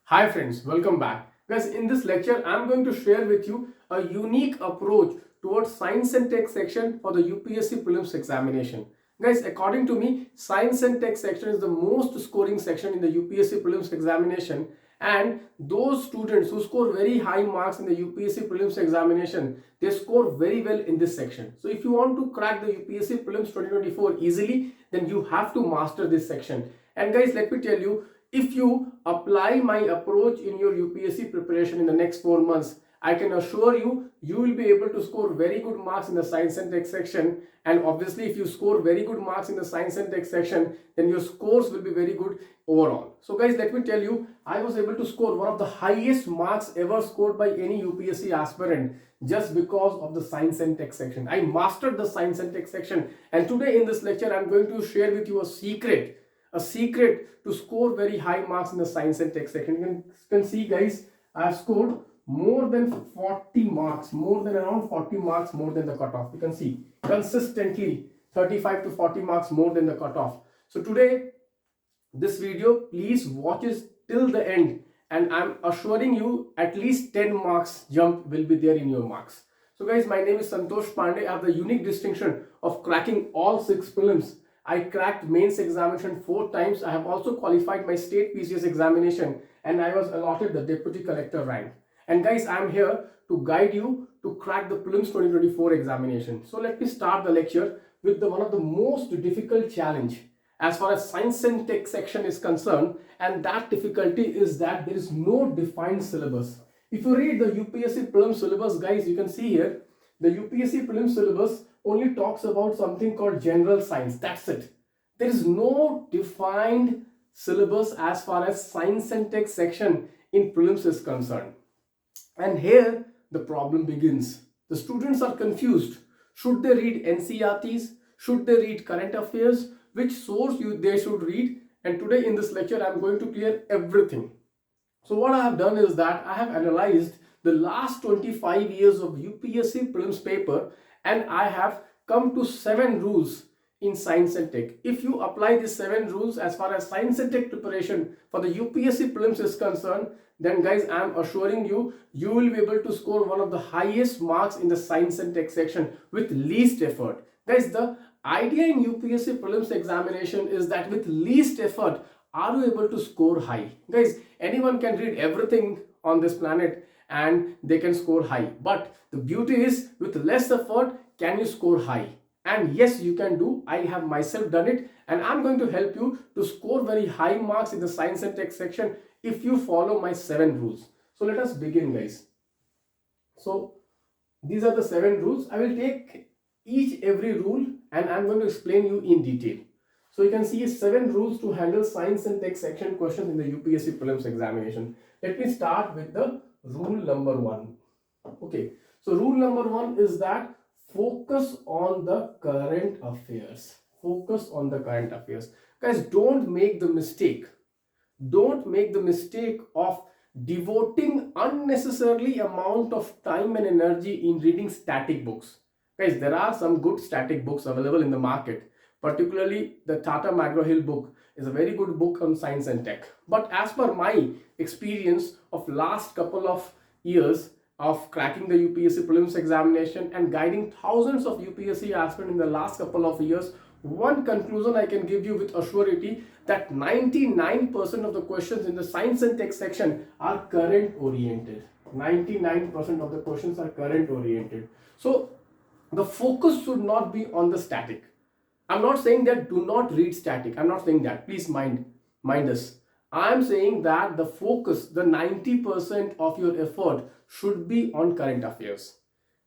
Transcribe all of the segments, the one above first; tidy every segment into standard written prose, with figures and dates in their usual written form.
Hi friends, welcome back. Guys, in this lecture, I'm going to share with you a unique approach towards science and tech section for the UPSC prelims examination. Guys, according to me, science and tech section is the most scoring section in the UPSC prelims examination, and those students who score very high marks in the UPSC prelims examination, they score very well in this section. So if you want to crack the UPSC prelims 2024 easily, then you have to master this section. And guys, let me tell you, if you apply my approach in your UPSC preparation in the next 4 months, I can assure you, you will be able to score very good marks in the science and tech section. And obviously, if you score very good marks in the science and tech section, then your scores will be very good overall. So guys, let me tell you, I was able to score one of the highest marks ever scored by any UPSC aspirant just because of the science and tech section. I mastered the science and tech section. And today in this lecture, I'm going to share with you a secret to score very high marks in the science and tech section. You can see, guys, I have scored more than 40 marks, more than around 40 marks more than the cutoff. You can see consistently 35 to 40 marks more than the cutoff. So today, this video, please watch it till the end, and I'm assuring you at least 10 marks jump will be there in your marks. So guys, my name is Santosh Pandey. I have the unique distinction of cracking all 6 prelims. I cracked mains examination 4 times. I have also qualified my state PCS examination, and I was allotted the deputy collector rank. And guys, I am here to guide you to crack the prelims 2024 examination. So let me start the lecture with one of the most difficult challenge as far as science and tech section is concerned, and that difficulty is that there is no defined syllabus. If you read the UPSC prelims syllabus, guys, you can see here the UPSC prelims syllabus only talks about something called general science. That's it. There is no defined syllabus as far as science and tech section in prelims is concerned. And here the problem begins. The students are confused. Should they read NCERTs? Should they read current affairs? Which source they should read? And today in this lecture, I am going to clear everything. So what I have done is that I have analyzed the last 25 years of UPSC prelims paper, and I have come to 7 rules in science and tech. If you apply these 7 rules as far as science and tech preparation for the UPSC prelims is concerned, then guys, I am assuring you, you will be able to score one of the highest marks in the science and tech section with least effort. Guys, the idea in UPSC prelims examination is that with least effort, are you able to score high? Guys, anyone can read everything on this planet and they can score high. But the beauty is, with less effort, can you score high? And yes, you can do. I have myself done it, and I'm going to help you to score very high marks in the science and tech section if you follow my 7 rules. So let us begin, guys. So these are the 7 rules. I will take every rule and I'm going to explain you in detail. So you can see 7 rules to handle science and tech section questions in the UPSC prelims examination. Let me start with the rule number 1. Okay, so rule number 1 is that focus on the current affairs. Focus on the current affairs. Guys, don't make the mistake of devoting unnecessarily amount of time and energy in reading static books. Guys, there are some good static books available in the market. Particularly the Tata McGraw-Hill book is a very good book on science and tech. But as per my experience of last couple of years of cracking the UPSC prelims examination and guiding thousands of UPSC aspirants in the last couple of years, one conclusion I can give you with assurity that 99% of the questions in the science and tech section are current oriented. 99% of the questions are current oriented. So the focus should not be on the static. I'm not saying that do not read static. I'm not saying that. Please mind this. I'm saying that the focus, the 90% of your effort should be on current affairs.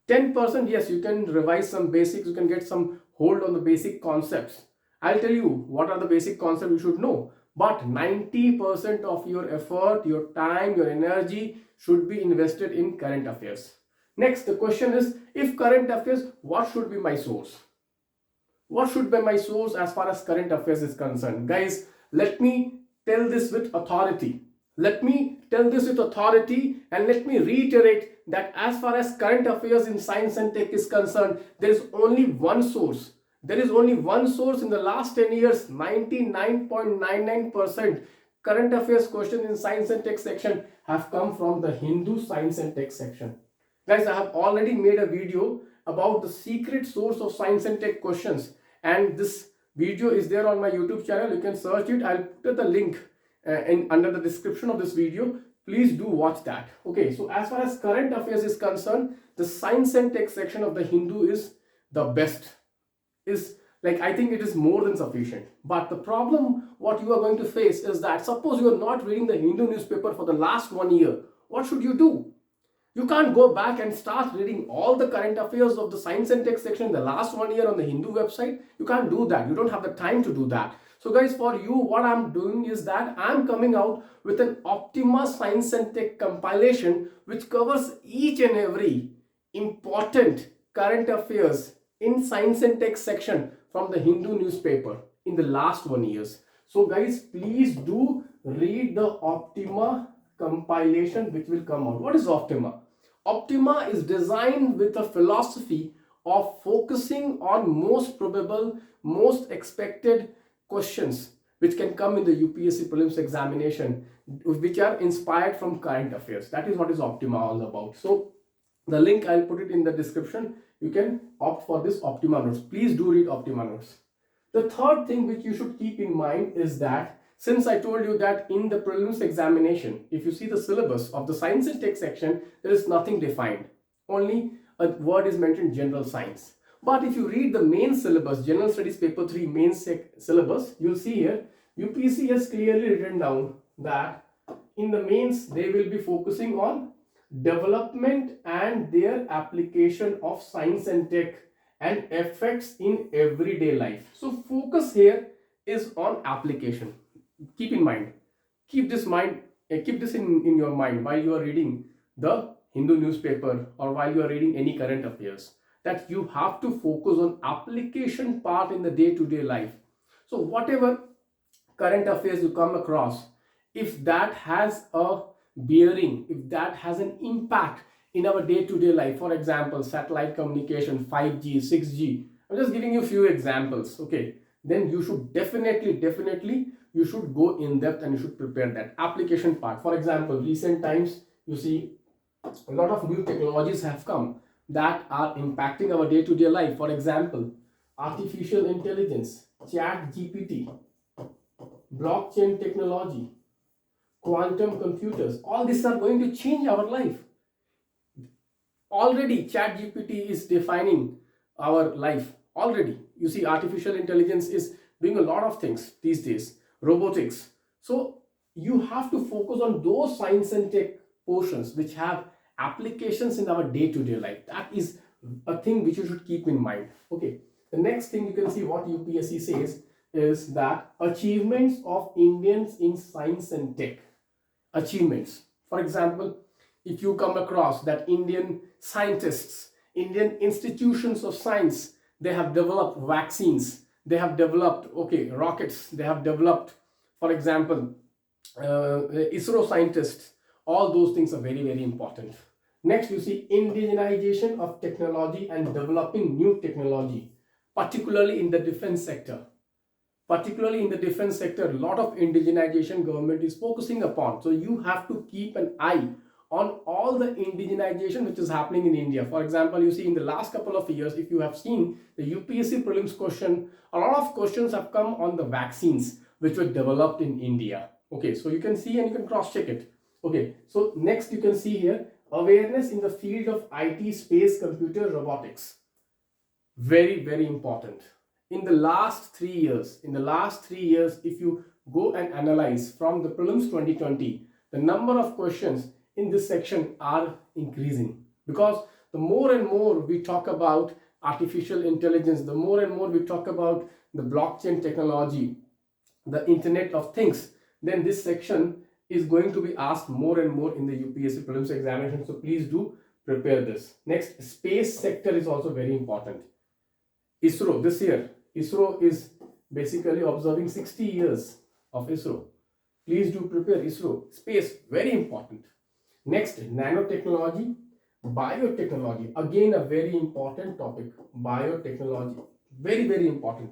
10%, yes, you can revise some basics. You can get some hold on the basic concepts. I'll tell you what are the basic concepts you should know. But 90% of your effort, your time, your energy should be invested in current affairs. Next, the question is, if current affairs, what should be my source? What should be my source as far as current affairs is concerned? Guys, let me tell this with authority. Let me tell this with authority and let me reiterate that as far as current affairs in science and tech is concerned, there is only one source. There is only one source in the last 10 years, 99.99% current affairs questions in science and tech section have come from the Hindu science and tech section. Guys, I have already made a video about the secret source of science and tech questions, and this video is there on my YouTube channel. You can search it. I'll put the link under the description of this video. Please do watch that. Okay, so as far as current affairs is concerned, the science and tech section of the Hindu is the best. Is like, I think it is more than sufficient. But the problem what you are going to face is that suppose you are not reading the Hindu newspaper for the last 1 year, what should you do? You can't go back and start reading all the current affairs of the science and tech section in the last 1 year on the Hindu website. You can't do that. You don't have the time to do that. So guys, for you, what I'm doing is that I'm coming out with an Optima Science and Tech compilation which covers each and every important current affairs in science and tech section from the Hindu newspaper in the last 1 year. So guys, please do read the Optima compilation which will come out. What is Optima? Optima is designed with a philosophy of focusing on most probable, most expected questions which can come in the UPSC prelims examination, which are inspired from current affairs. That is what is Optima all about. So the link I'll put it in the description. You can opt for this Optima notes. Please do read Optima notes. The third thing which you should keep in mind is that since I told you that in the prelims examination, if you see the syllabus of the science and tech section, there is nothing defined. Only a word is mentioned, general science. But if you read the main syllabus, General Studies Paper 3 main syllabus, you'll see here, UPSC has clearly written down that in the mains, they will be focusing on development and their application of science and tech and effects in everyday life. So focus here is on application. Keep in mind, keep this in your mind while you are reading the Hindu newspaper or while you are reading any current affairs, that you have to focus on application part in the day-to-day life. So whatever current affairs you come across, if that has a bearing, if that has an impact in our day-to-day life, for example, satellite communication, 5G, 6G, I'm just giving you a few examples, okay, then you should definitely you should go in depth and you should prepare that application part. For example, recent times you see a lot of new technologies have come that are impacting our day-to-day life. For example, artificial intelligence, chat GPT, blockchain technology, quantum computers, all these are going to change our life. Already chat GPT is defining our life. Already you see artificial intelligence is doing a lot of things these days, robotics. So you have to focus on those science and tech portions which have applications in our day-to-day life. That is a thing which you should keep in mind. Okay, the next thing you can see what UPSC says is that achievements of Indians in science and tech. Achievements, for example, if you come across that Indian scientists, Indian institutions of science, they have developed vaccines, they have developed rockets, they have developed, for example, ISRO scientists, all those things are very, very important. Next, you see indigenization of technology and developing new technology, particularly in the defense sector. Particularly in the defense sector, a lot of indigenization government is focusing upon. So you have to keep an eye on all the indigenization which is happening in India. For example, you see in the last couple of years, if you have seen the UPSC prelims question, a lot of questions have come on the vaccines which were developed in India. Okay, so you can see and you can cross check it. Okay, so next you can see here, awareness in the field of IT, space, computer, robotics. Very, very important. In the last 3 years, if you go and analyze from the prelims 2020, the number of questions in this section are increasing, because the more and more we talk about artificial intelligence, the more and more we talk about the blockchain technology, the Internet of Things, then this section is going to be asked more and more in the UPSC prelims examination. So please do prepare this. Next, space sector is also very important. ISRO, this year, ISRO is basically observing 60 years of ISRO. Please do prepare ISRO. Space, very important. Next, nanotechnology, biotechnology. Again, a very important topic. Biotechnology, very, very important.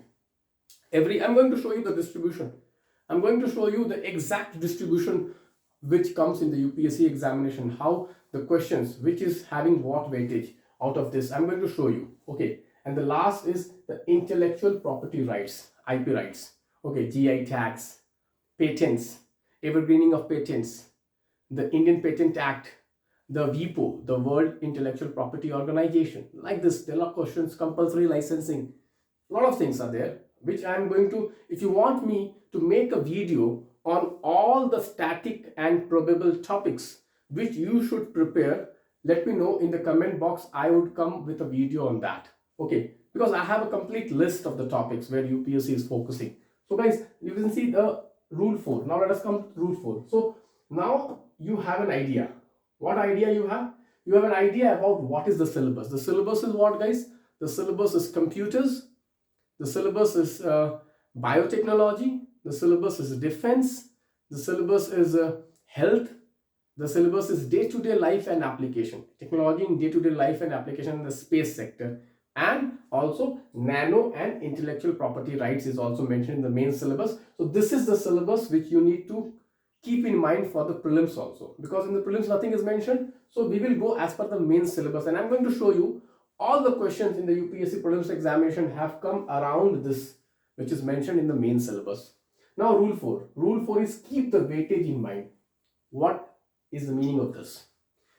I'm going to show you the distribution. I'm going to show you the exact distribution which comes in the UPSC examination, how the questions which is having what weightage out of this I'm going to show you. Okay, and the last is the intellectual property rights, IP rights. Okay, GI tags, patents, evergreening of patents, the Indian Patent Act, the WIPO, the World Intellectual Property Organization. Like this, there are questions, compulsory licensing. A lot of things are there, which I'm going to, if you want me to make a video on all the static and probable topics which you should prepare, let me know in the comment box. I would come with a video on that. Okay, because I have a complete list of the topics where UPSC is focusing. So guys, you can see the rule 4. Now let us come to rule 4. So now you have an idea. What idea you have? You have an idea about what is the syllabus. The syllabus is what, guys? The syllabus is computers. The syllabus is biotechnology. The syllabus is defense. The syllabus is health. The syllabus is day-to-day life and application. Technology in day-to-day life and application in the space sector. And also nano and intellectual property rights is also mentioned in the main syllabus. So this is the syllabus which you need to keep in mind for the prelims also, because in the prelims nothing is mentioned. So we will go as per the main syllabus, and I'm going to show you all the questions in the UPSC prelims examination have come around this which is mentioned in the main syllabus. Now rule 4. Rule 4 is keep the weightage in mind. What is the meaning of this?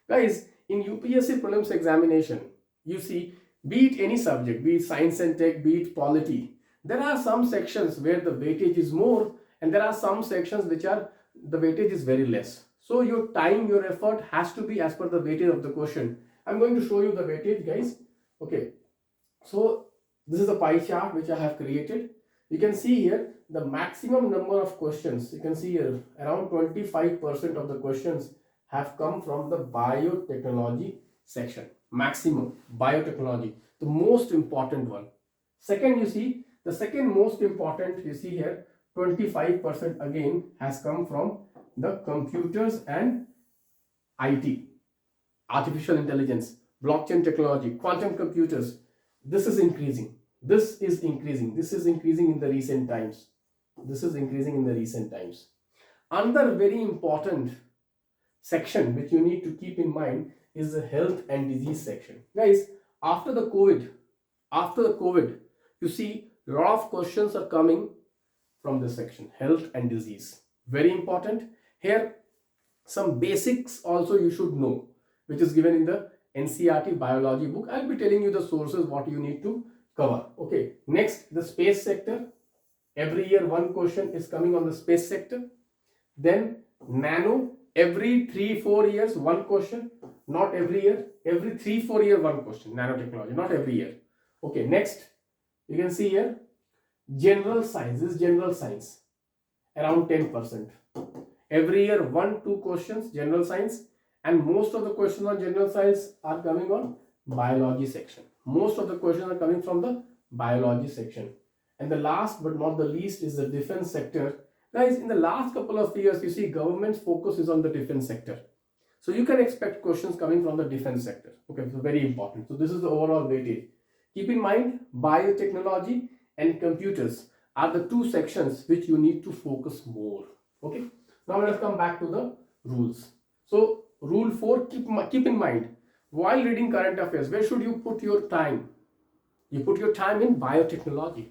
Guys, in UPSC prelims examination, you see, be it any subject, be it science and tech, be it polity, there are some sections where the weightage is more, and there are some sections which are the weightage is very less. So your time, your effort has to be as per the weightage of the question. I'm going to show you the weightage, guys. Okay, so this is a pie chart which I have created. You can see here the maximum number of questions. You can see here around 25% of the questions have come from the biotechnology section. Maximum biotechnology, the most important one. Second, you see the second most important, you see here 25% again has come from the computers and IT, artificial intelligence, blockchain technology, quantum computers. This is increasing. This is increasing. This is increasing in the recent times. This is increasing in the recent times. Another very important section which you need to keep in mind is the health and disease section. Guys, after the COVID, you see a lot of questions are coming from this section, health and disease. Very important. Here, some basics also you should know, which is given in the NCERT biology book. I'll be telling you the sources, what you need to cover. Okay, next, the space sector. Every year one question is coming on the space sector. Then nano, every 3-4 years one question, not every year, every 3-4 year one question, nanotechnology, not every year. Okay, next, you can see here general science. This is general science, around 10%. Every year 1-2 questions general science, and most of the questions on general science are coming on biology section. Most of the questions are coming from the biology section. And the last but not the least is the defense sector. Guys, in the last couple of years, you see government's focus is on the defense sector. So you can expect questions coming from the defense sector. Okay, so very important. So this is the overall weightage. Keep in mind, biotechnology and computers are the two sections which you need to focus more. Okay, now let us come back to the rules. So rule 4, keep in mind, while reading current affairs, where should you put your time? You put your time in biotechnology.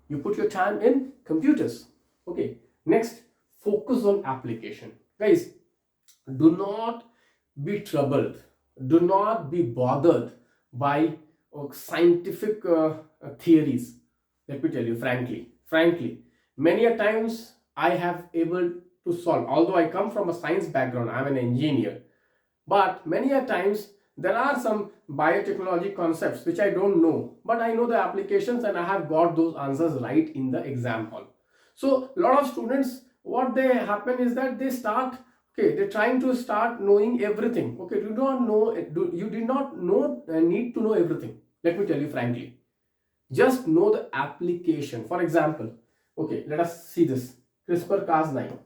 You put your time in computers. Okay, next, focus on application. Guys, do not be troubled. Do not be bothered by scientific theories. Let me tell you frankly, many a times I have able to solve, although I come from a science background, I'm an engineer, but many a times there are some biotechnology concepts which I don't know, but I know the applications and I have got those answers right in the exam hall. So a lot of students, what they happen is that they start, okay, they're trying to start knowing everything. Okay, you did not know need to know everything. Let me tell you frankly, just know the application. For example, okay, let us see this CRISPR-Cas9.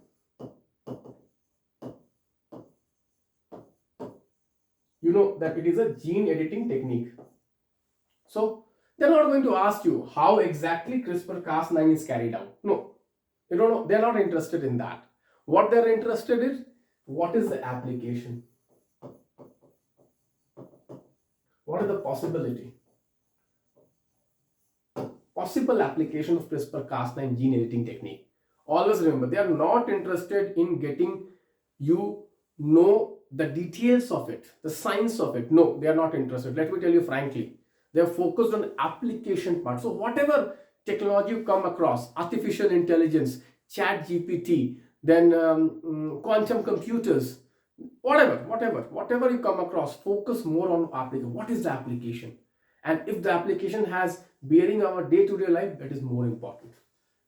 You know that it is a gene editing technique. So they're not going to ask you how exactly CRISPR-Cas9 is carried out. No, They don't know, they're not interested in that. What they're interested in, what is the application? What is the possible application of CRISPR-Cas9 gene editing technique? Always remember, they are not interested in getting you know the details of it, the science of it. No, they are not interested. Let me tell you frankly, they are focused on application part. So whatever technology you come across, artificial intelligence, chat GPT, then quantum computers, whatever you come across, focus more on application. What is the application? And if the application has bearing our day-to-day life, that is more important.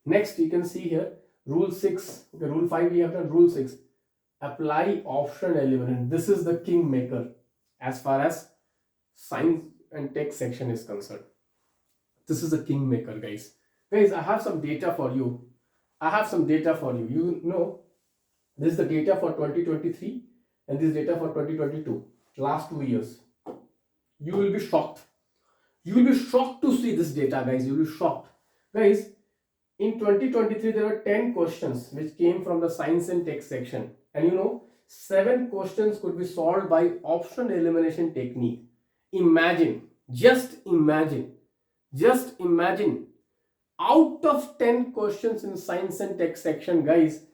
Next, you can see here rule 6. Okay, rule 5 we have done. Rule 6, apply option elimination. This is the king maker as far as science and tech section is concerned. This is the king maker, guys. I have some data for you. You know, this is the data for 2023 and this data for 2022, last 2 years. You will be shocked. You will be shocked to see this data, guys. You will be shocked. Guys, in 2023, there were 10 questions which came from the science and tech section. And you know, 7 questions could be solved by option elimination technique. Just imagine, out of 10 questions in science and tech section, guys,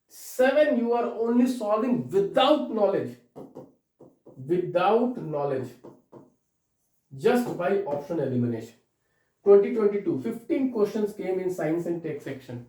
7 you are only solving without knowledge. Just by option elimination. 2022, 15 questions came in science and tech section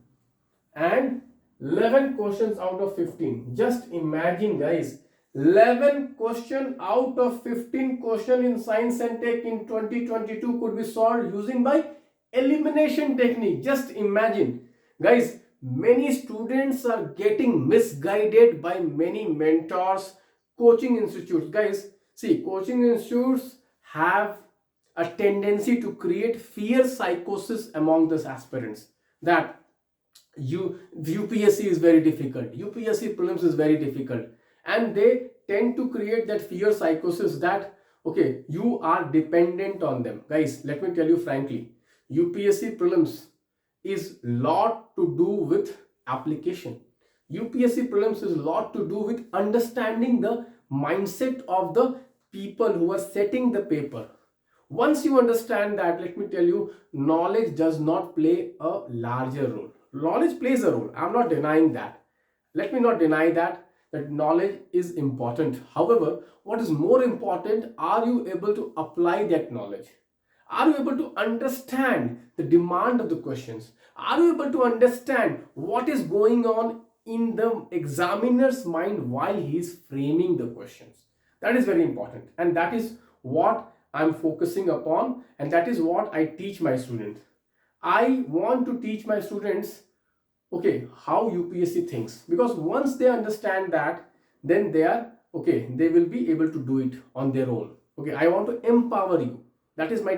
and 11 questions out of 15. Just imagine, guys, 11 question out of 15 question in science and tech in 2022 could be solved using by elimination technique. Just imagine, guys. Many students are getting misguided by many mentors, coaching institutes. Guys, see, coaching institutes have a tendency to create fear psychosis among the aspirants that UPSC is very difficult, UPSC prelims is very difficult, and they tend to create that fear psychosis that okay, you are dependent on them. Guys, let me tell you frankly, UPSC prelims is lot to do with application. UPSC prelims is a lot to do with understanding the mindset of the people who are setting the paper. Once you understand that, let me tell you, knowledge does not play a larger role. Knowledge plays a role. I'm not denying that. Let me not deny that knowledge is important. However, what is more important, are you able to apply that knowledge? Are you able to understand the demand of the questions? Are you able to understand what is going on in the examiner's mind while he is framing the questions? That is very important, and that is what I'm focusing upon, and that is what I teach my students. I want to teach my students, okay, how UPSC thinks, because once they understand that, then they will be able to do it on their own. Okay, I want to empower you. That is my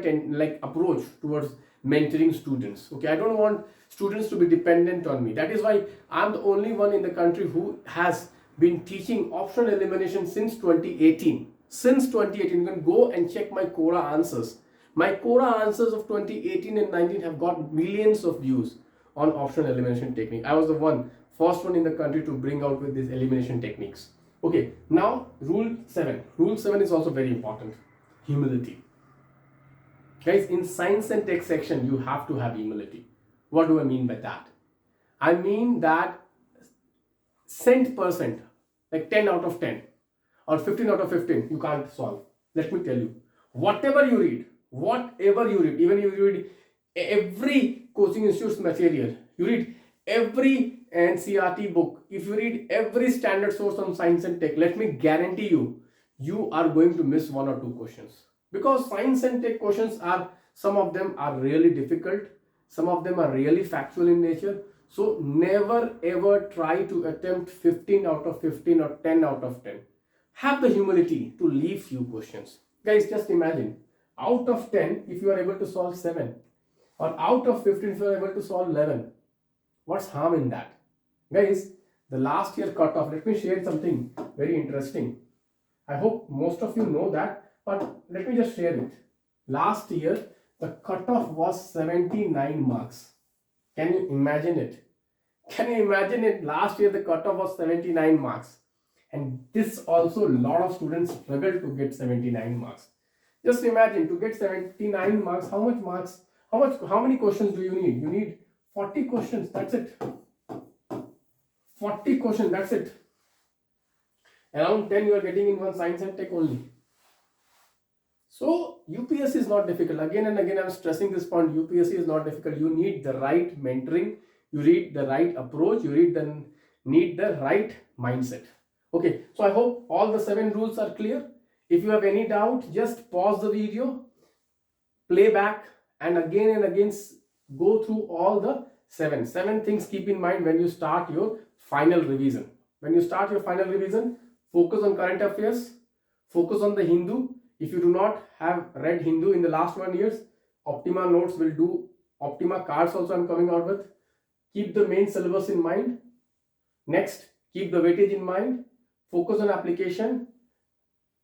approach towards mentoring students. Okay, I don't want students to be dependent on me. That is why I'm the only one in the country who has been teaching option elimination since 2018. Since 2018, you can go and check my Quora answers. My Quora answers of 2018 and 19 have got millions of views on option elimination technique. I was the first one in the country to bring out with these elimination techniques. Okay, now rule 7. Rule 7 is also very important. Humility. Guys, in science and tech section, you have to have humility. What do I mean by that? I mean that %, like 10 out of 10 or 15 out of 15, you can't solve. Let me tell you, whatever you read, even if you read every coaching institute's material, you read every NCRT book, if you read every standard source on science and tech, let me guarantee you, you are going to miss 1 or 2 questions. Because science and tech questions some of them are really difficult, some of them are really factual in nature. So never ever try to attempt 15 out of 15 or 10 out of 10. Have the humility to leave few questions. Guys, just imagine, out of 10, if you are able to solve 7, or out of 15, if you are able to solve 11, what's harm in that? Guys, the last year cutoff, let me share something very interesting. I hope most of you know that, but let me just share it. Last year, the cutoff was 79 marks. Can you imagine it? Can you imagine it? Last year the cutoff was 79 marks. And this also, a lot of students struggle to get 79 marks. Just imagine, to get 79 marks, how much marks, how many questions do you need? You need 40 questions, that's it. 40 questions, that's it. Around 10 you are getting in one science and tech only. So UPSC is not difficult. Again and again I'm stressing this point. UPSC is not difficult. You need the right mentoring, you need the right approach, you need the right mindset. Okay, so I hope all the 7 rules are clear. If you have any doubt, just pause the video, play back, and again go through all the seven things. Keep in mind when you start your final revision. When you start your final revision, focus on current affairs, focus on the Hindu. If you do not have read Hindu in the last 1 year, Optima notes will do. Optima cards also I'm coming out with. Keep the main syllabus in mind. Next, keep the weightage in mind. Focus on application.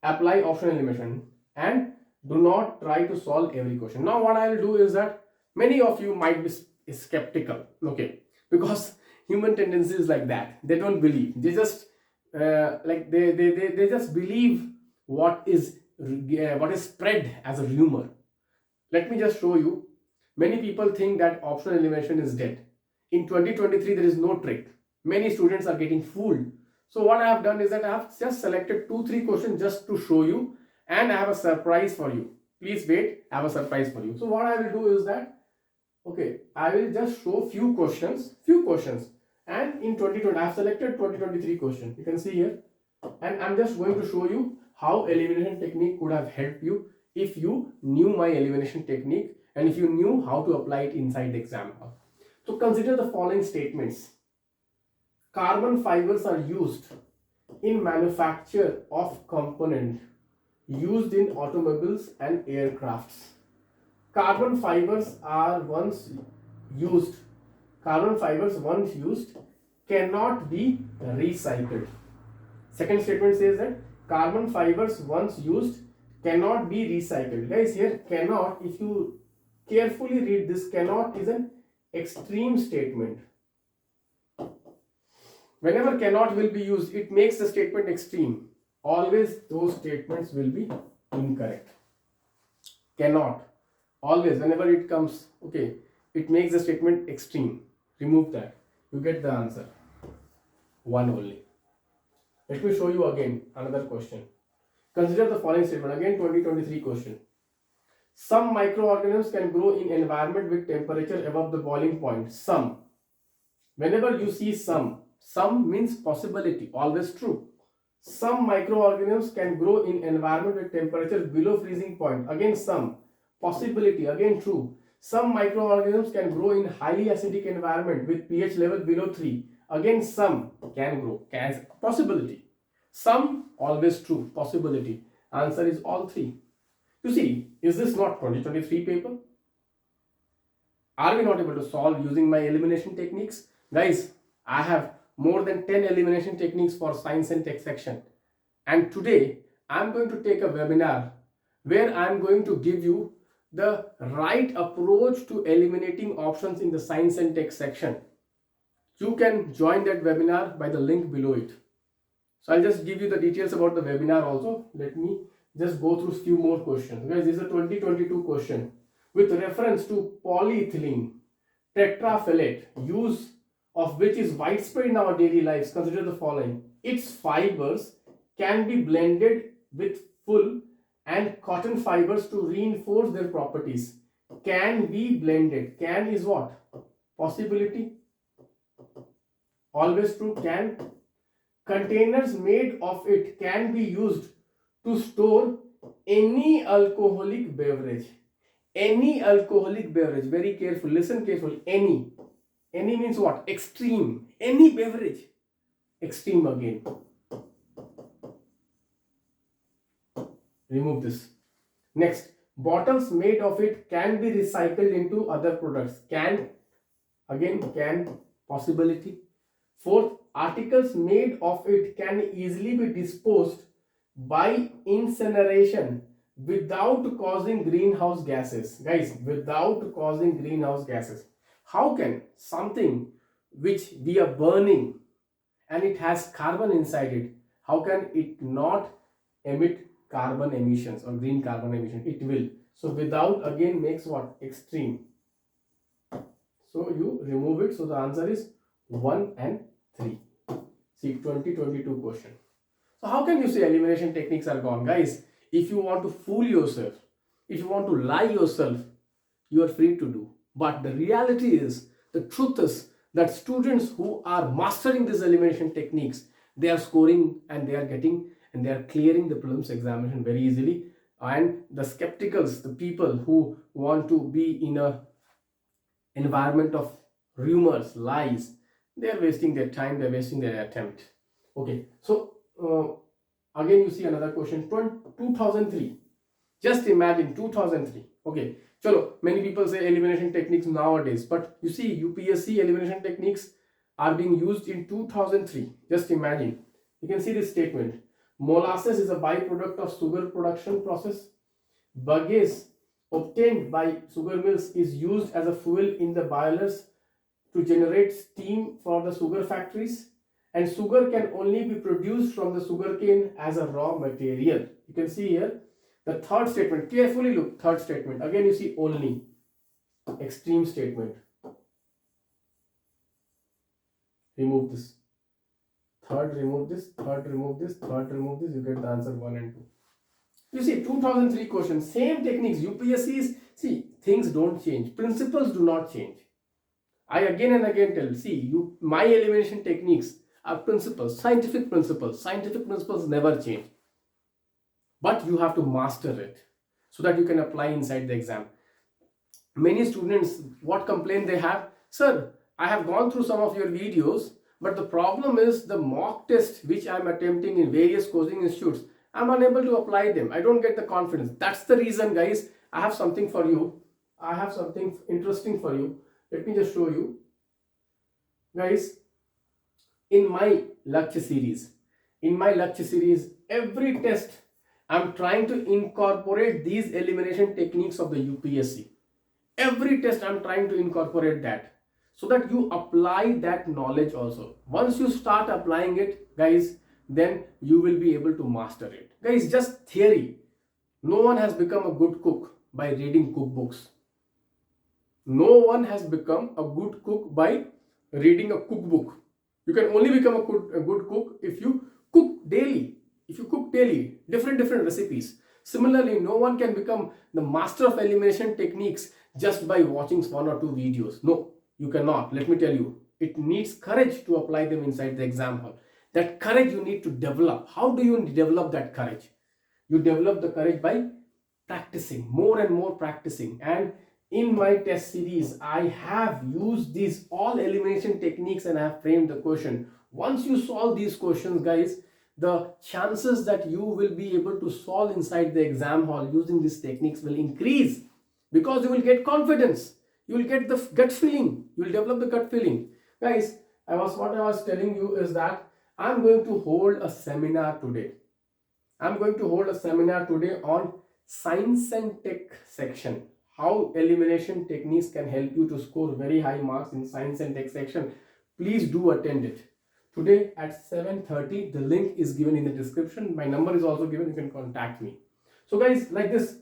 Apply optional elimination. And do not try to solve every question. Now what I will do is that many of you might be skeptical. Okay. Because human tendency is like that. They don't believe. They just they just believe what is spread as a rumor. Let me just show you. Many people think that optional elimination is dead. In 2023, there is no trick. Many students are getting fooled. So what I have done is that I have just selected 2-3 questions just to show you, and I have a surprise for you. Please wait, I have a surprise for you. So what I will do is that, okay, I will just show few questions, and in 2020, I have selected 2023 question. You can see here, and I'm just going to show you how elimination technique could have helped you if you knew my elimination technique and if you knew how to apply it inside the exam hall. So consider the following statements. Carbon fibers are used in manufacture of component used in automobiles and aircrafts. Carbon fibers once used cannot be recycled. Second statement says that carbon fibers once used cannot be recycled. Guys, here cannot, if you carefully read this, cannot is an extreme statement. Whenever cannot will be used, it makes the statement extreme. Always those statements will be incorrect. Cannot, always, whenever it comes, okay, it makes the statement extreme. Remove that. You get the answer. One only. Let me show you again another question. Consider the following statement. Again 2023 question. Some microorganisms can grow in environment with temperature above the boiling point. Some. Whenever you see some means possibility, always true. Some microorganisms can grow in environment with temperature below freezing point. Again some. Possibility, again true. Some microorganisms can grow in highly acidic environment with pH level below 3. Again some can grow. Can, possibility. Some, always true. Possibility. Answer is all 3. You see, is this not 2023 paper? Are we not able to solve using my elimination techniques? Guys, I have more than 10 elimination techniques for science and tech section. And today, I am going to take a webinar where I am going to give you the right approach to eliminating options in the science and tech section. You can join that webinar by the link below it. So I'll just give you the details about the webinar also. Let me just go through few more questions. Guys, this is a 2022 question with reference to polyethylene tetraphthalate, use of which is widespread in our daily lives. Consider the following. Its fibers can be blended with wool and cotton fibers to reinforce their properties. Can be blended. Can is what? Possibility. Always true. Can. Containers made of it can be used to store any alcoholic beverage. Any alcoholic beverage. Very careful. Listen carefully. Any. Any means what? Extreme. Any beverage. Extreme again. Remove this. Next. Bottles made of it can be recycled into other products. Can. Again, can. Possibility. Fourth. Articles made of it can easily be disposed by incineration without causing greenhouse gases. Guys, without causing greenhouse gases. How can something which we are burning and it has carbon inside it, how can it not emit carbon emissions or green carbon emission? It will. So without again makes what? Extreme. So you remove it. So the answer is 1 and 3. See, 2022 question. So how can you say elimination techniques are gone? Guys, if you want to fool yourself, if you want to lie yourself, you are free to do. But the reality is, the truth is that students who are mastering these elimination techniques, they are scoring and they are getting and they are clearing the prelims examination very easily. And the skepticals, the people who want to be in a environment of rumors, lies, they are wasting their time, they are wasting their attempt. Okay, so again you see another question, 2003. Just imagine 2003. Okay, chalo, many people say elimination techniques nowadays, but you see UPSC elimination techniques are being used in 2003. Just imagine. You can see this statement. Molasses is a byproduct of sugar production process. Bagasse obtained by sugar mills is used as a fuel in the boilers to generate steam for the sugar factories, and sugar can only be produced from the sugarcane as a raw material. You can see here the third statement. Carefully look, third statement. Again you see only. Extreme statement. Remove this. Third, remove this. Third, remove this. Third, remove this. You get the answer 1 and 2. You see, 2003 question, same techniques. UPSC's, see, things don't change. Principles do not change. I again and again tell, see, my elimination techniques are principles, scientific principles. Scientific principles never change. But you have to master it so that you can apply inside the exam. Many students, what complaint they have? Sir, I have gone through some of your videos, but the problem is the mock test which I am attempting in various coaching institutes, I am unable to apply them. I don't get the confidence. That's the reason, guys. I have something for you. I have something interesting for you. Let me just show you. Guys, in my lecture series, every test, I'm trying to incorporate these elimination techniques of the UPSC. Every test I'm trying to incorporate that, so that you apply that knowledge also. Once you start applying it, guys, then you will be able to master it. Guys, just theory. No one has become a good cook by reading cookbooks. No one has become a good cook by reading a cookbook. You can only become a good cook if you cook daily. If you cook daily, different recipes. Similarly, no one can become the master of elimination techniques just by watching 1 or 2 videos. No, you cannot. Let me tell you, it needs courage to apply them inside the exam hall. That courage you need to develop. How do you develop that courage? You develop the courage by practicing, more and more practicing. And in my test series, I have used these all elimination techniques and I have framed the question. Once you solve these questions, guys, the chances that you will be able to solve inside the exam hall using these techniques will increase, because you will get confidence. You will get the gut feeling. You will develop the gut feeling. Guys, what I was telling you is that I'm going to hold a seminar today. I'm going to hold a seminar today on science and tech section. How elimination techniques can help you to score very high marks in science and tech section. Please do attend it. Today at 7:30, the link is given in the description. My number is also given. You can contact me. So guys, like this,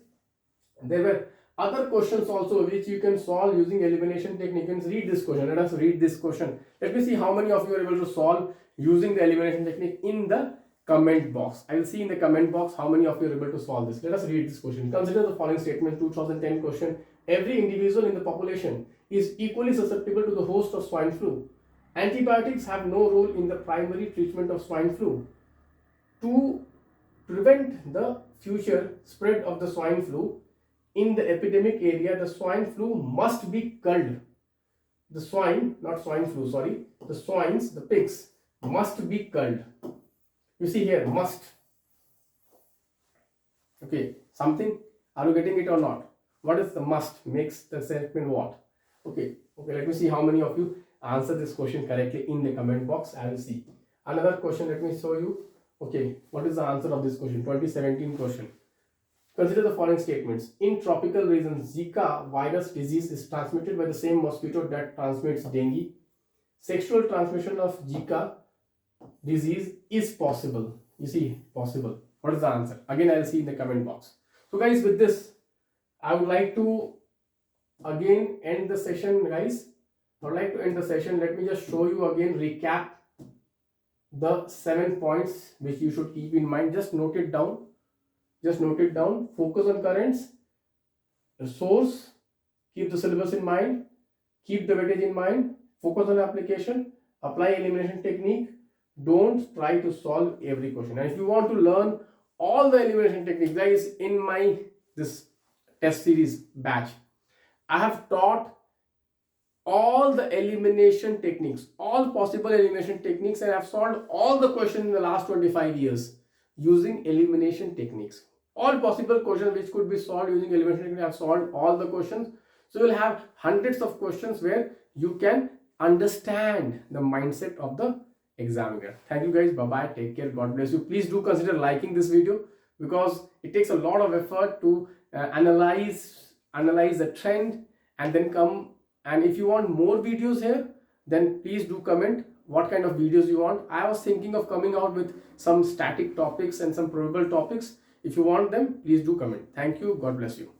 there were other questions also which you can solve using elimination technique. You can read this question. Let us read this question. Let me see how many of you are able to solve using the elimination technique in the comment box. I will see in the comment box how many of you are able to solve this. Let us read this question. Consider the following statement, 2010 question. Every individual in the population is equally susceptible to the host of swine flu. Antibiotics have no role in the primary treatment of swine flu. To prevent the future spread of the swine flu in the epidemic area, the swine flu must be culled. The swine, not swine flu, sorry. The swines, the pigs, must be culled. You see here, must. Okay, something. Are you getting it or not? What is the must? Makes the statement what? Okay, let me see how many of you answer this question correctly in the comment box. I will see. Another question, let me show you. Okay, what is the answer of this question? 2017 question. Consider the following statements. In tropical regions, Zika virus disease is transmitted by the same mosquito that transmits dengue. sexual transmission of Zika disease is possible. You see, possible. What is the answer? Again, I'll see in the comment box. So guys, with this, I would like to again end the session, guys. I would like to end the session. Let me just show you again, recap the 7 points which you should keep in mind. Just note it down. Just note it down. Focus on currents, source, keep the syllabus in mind, keep the weightage in mind, focus on application, apply elimination technique. Don't try to solve every question. And if you want to learn all the elimination techniques, guys, in my this test series batch, I have taught all the elimination techniques, all possible elimination techniques, and I have solved all the questions in the last 25 years using elimination techniques. All possible questions which could be solved using elimination techniques, I have solved all the questions. So you'll have hundreds of questions where you can understand the mindset of the examiner. Thank you guys. Bye bye. Take care. God bless you. Please do consider liking this video because it takes a lot of effort to analyze the trend and then come. And if you want more videos here, then please do comment what kind of videos you want. I was thinking of coming out with some static topics and some probable topics. If you want them, please do comment. Thank you. God bless you.